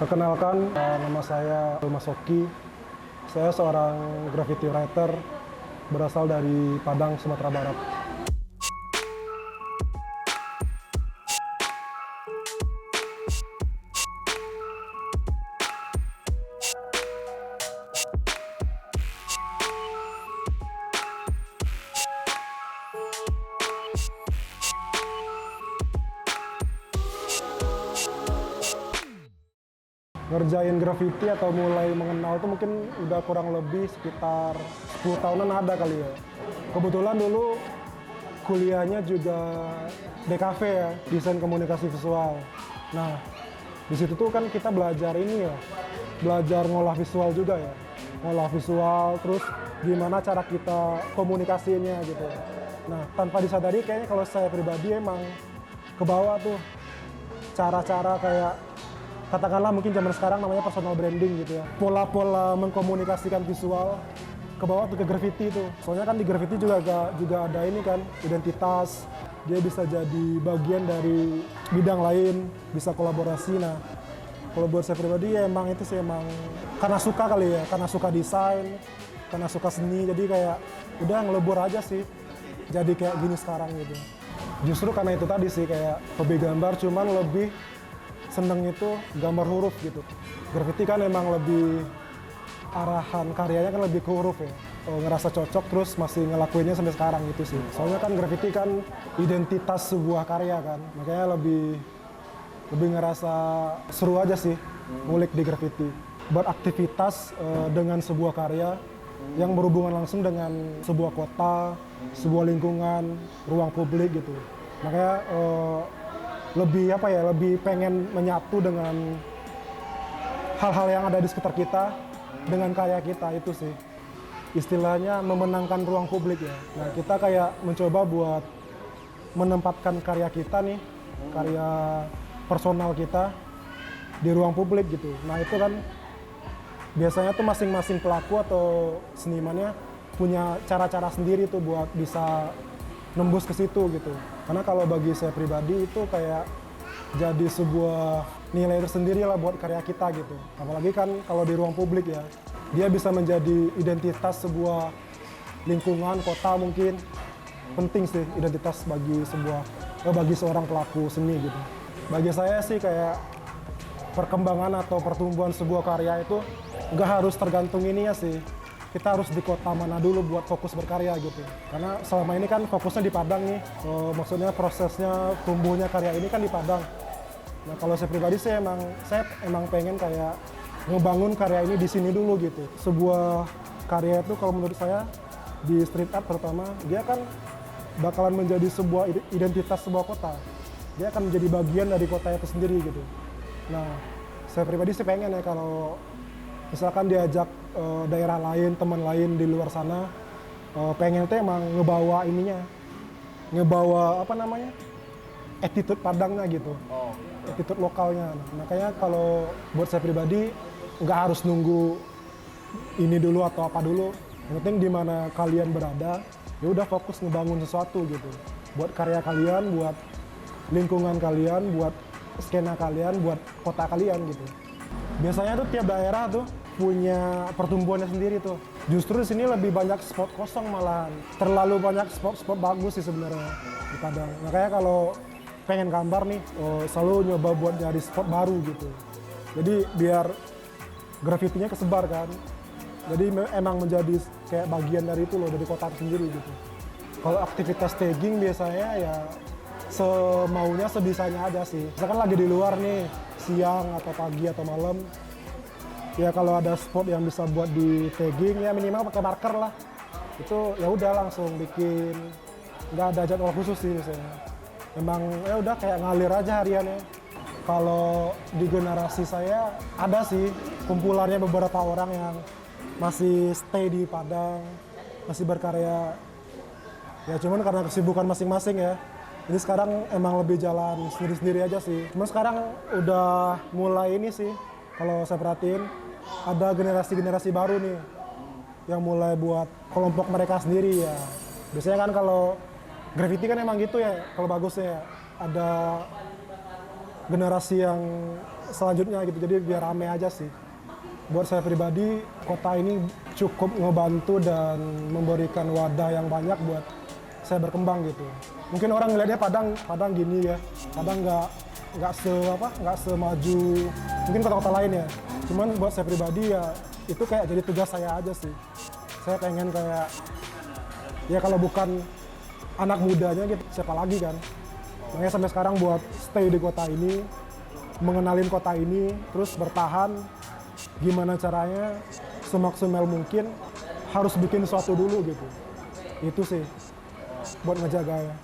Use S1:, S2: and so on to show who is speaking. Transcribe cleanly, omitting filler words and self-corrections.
S1: Perkenalkan, nama saya Mas Oki. Saya seorang graffiti writer berasal dari Padang, Sumatera Barat. Ngerjain graffiti atau mulai mengenal tuh mungkin udah kurang lebih sekitar 10 tahunan ada kali ya. Kebetulan dulu kuliahnya juga DKV ya, desain komunikasi visual. Nah, di situ tuh kan kita belajar ini ya, belajar ngolah visual juga ya. Ngolah visual, terus gimana cara kita komunikasinya gitu. Nah, tanpa disadari kayaknya kalau saya pribadi emang kebawa tuh cara-cara kayak katakanlah mungkin zaman sekarang namanya personal branding gitu ya. Pola-pola mengkomunikasikan visual ke bawah tuh ke graffiti itu. Soalnya kan di graffiti juga ada ini kan, identitas. Dia bisa jadi bagian dari bidang lain, bisa kolaborasi. Nah, kalau buat saya pribadi ya emang itu sih emang karena suka kali ya, karena suka desain, karena suka seni. Jadi kayak udah ngelebur aja sih. Jadi kayak gini sekarang gitu. Justru karena itu tadi sih kayak hobi gambar cuman lebih seneng itu gambar huruf gitu. Graffiti kan emang lebih arahan karyanya kan lebih ke huruf ya. Ngerasa cocok terus masih ngelakuinnya sampai sekarang gitu sih. Soalnya kan graffiti kan identitas sebuah karya kan. Makanya lebih ngerasa seru aja sih ngulik di graffiti. Beraktivitas dengan sebuah karya yang berhubungan langsung dengan sebuah kota, sebuah lingkungan, ruang publik gitu. Makanya lebih pengen menyatu dengan hal-hal yang ada di sekitar kita dengan karya kita itu sih. Istilahnya memenangkan ruang publik ya. Nah, kita kayak mencoba buat menempatkan karya kita nih, karya personal kita di ruang publik gitu. Nah, itu kan biasanya tuh masing-masing pelaku atau senimannya punya cara-cara sendiri tuh buat bisa nembus ke situ gitu. Karena kalau bagi saya pribadi itu kayak jadi sebuah nilai tersendiri lah buat karya kita gitu. Apalagi kan kalau di ruang publik ya, dia bisa menjadi identitas sebuah lingkungan, kota mungkin. Penting sih identitas bagi seorang pelaku seni gitu. Bagi saya sih kayak perkembangan atau pertumbuhan sebuah karya itu nggak harus tergantung ininya sih. Kita harus di kota mana dulu buat fokus berkarya gitu. Karena selama ini kan fokusnya di Padang nih, maksudnya prosesnya tumbuhnya karya ini kan di Padang. Nah, kalau saya pribadi saya emang pengen kayak ngebangun karya ini di sini dulu gitu. Sebuah karya itu kalau menurut saya di street art terutama, dia kan bakalan menjadi sebuah identitas sebuah kota. Dia akan menjadi bagian dari kota itu sendiri gitu. Nah, saya pribadi sih pengen ya kalau misalkan diajak daerah lain, teman lain di luar sana, pengen tuh emang ngebawa attitude Padangnya gitu, attitude lokalnya. Nah, makanya kalau buat saya pribadi nggak harus nunggu ini dulu atau apa dulu. Yang penting di mana kalian berada, ya udah fokus ngebangun sesuatu gitu, buat karya kalian, buat lingkungan kalian, buat skena kalian, buat kota kalian gitu. Biasanya tuh tiap daerah tuh punya pertumbuhannya sendiri tuh. Justru di sini lebih banyak spot kosong malahan. Terlalu banyak spot bagus sih sebenarnya di Padang. Makanya kalau pengen gambar nih, selalu nyoba buat nyari spot baru gitu. Jadi biar grafitinya kesebar kan. Jadi emang menjadi kayak bagian dari itu loh, dari kota sendiri gitu. Kalau aktivitas tagging biasanya ya semaunya sebisanya aja sih. Misalkan lagi di luar nih, siang atau pagi atau malam, ya kalau ada spot yang bisa buat di tagging ya minimal pakai marker lah. Itu ya udah langsung bikin, nggak ada jadwal khusus sih misalnya. Memang ya udah kayak ngalir aja hariannya. Kalau di generasi saya ada sih kumpulannya beberapa orang yang masih stay di Padang, masih berkarya. Ya cuman karena kesibukan masing-masing ya. Jadi sekarang emang lebih jalan sendiri-sendiri aja sih. Cuma sekarang udah mulai ini sih, kalau saya perhatiin ada generasi-generasi baru nih yang mulai buat kelompok mereka sendiri ya. Biasanya kan kalau graffiti kan emang gitu ya, kalau bagusnya ya. Ada generasi yang selanjutnya gitu. Jadi biar rame aja sih. Buat saya pribadi, kota ini cukup ngebantu dan memberikan wadah yang banyak buat saya berkembang gitu. Mungkin orang ngelihatnya Padang gini ya, Padang nggak semaju mungkin kota-kota lain ya. Cuman buat saya pribadi ya itu kayak jadi tugas saya aja sih. Saya pengen kayak ya kalau bukan anak mudanya gitu siapa lagi kan. Makanya sampai sekarang buat stay di kota ini, mengenalin kota ini, terus bertahan. Gimana caranya semaksimal mungkin harus bikin sesuatu dulu gitu. Itu sih buat ngejaga ya.